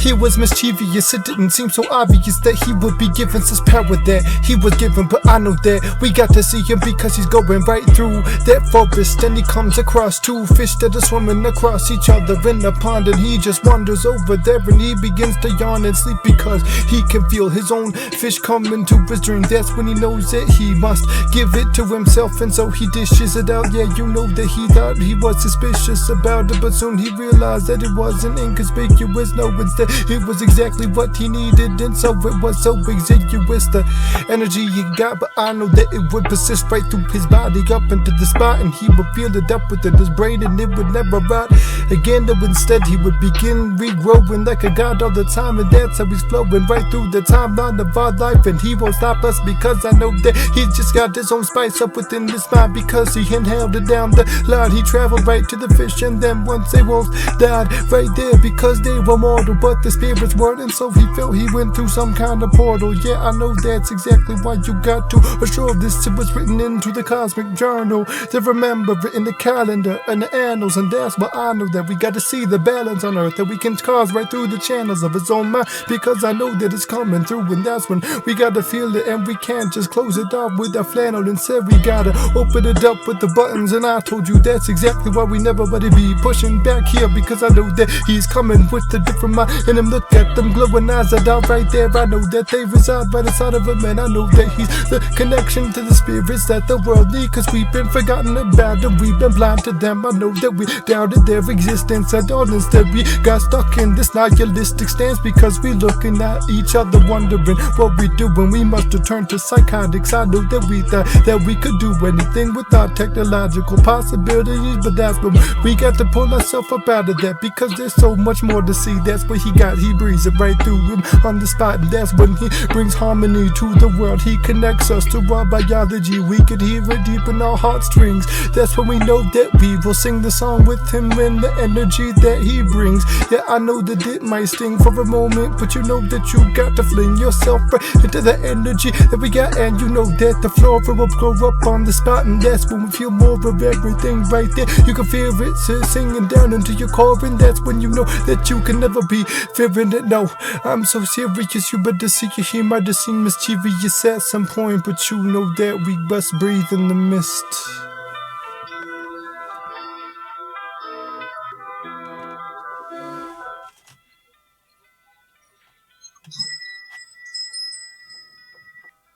he was mischievous. It didn't seem so obvious that he would be given such power that he was given. But I know that we got to see him because he's going right through that forest. And he comes across two fish that are swimming across each other in the pond. And he just wanders over there and he begins to yawn and sleep because he can feel his own fish coming to his dream. That's when he knows that he must give it to himself, and so he dishes it out. Yeah, you know that he thought he was suspicious about it, but soon he realized that it wasn't inconspicuous. No, instead it was exactly what he needed, and so it was so exiguous, the energy he got. But I know that it would persist right through his body up into the spot, and he would feel it up within his brain, and it would never rot again. Though instead he would begin regrowing like a god all the time, and that's how he's flowing right through the timeline of our life. And he won't stop us because I know that he's just got his own spice up within his mind, because he inhaled it down the line. He traveled right to the fish, and then once they both died right there because they were mortal, but the spirits weren't, and so he felt he went through some kind of portal. Yeah, I know that's exactly why you got to assure this. It was written into the cosmic journal to remember it in the calendar and the annals, and that's why I know that we got to see the balance on earth that we can cause right through the channels of his own mind, because I know that it's coming through, and that's when we got to feel it, and we can't just close it off with a flannel. Instead we gotta open it up with the buttons, and I told you that's exactly why we never let it be pushing back here, because I know that he's coming with a different mind in him. Look at them glowing eyes that are right there. I know that they reside right inside of him, and I know that he's the connection to the spirits that the world needs, cause we've been forgotten about them, we've been blind to them. I know that we doubted their existence, and all instead we got stuck in this nihilistic stance, because we looking at each other wondering what we do when we must return to psychotics. I know that we thought that we could do anything without technological possibilities, but that's when we got to pull ourselves up out of that, because there's so much more to see. That's what he breathes it right through him on the spot, and that's when he brings harmony to the world. He connects us to our biology, we can hear it deep in our heartstrings. That's when we know that we will sing the song with him and the energy that he brings. Yeah, I know that it might sting for a moment, but you know that you got to fling yourself right into the energy that we got, and you know that the floor will grow up on the spot, and that's when we feel more of everything right there. You can feel it singing down into your core, and that's when you know that you can never be fearing it. No, I'm so serious, you better see it. He might have seemed mischievous at some point, but you know that we must breathe in the mist.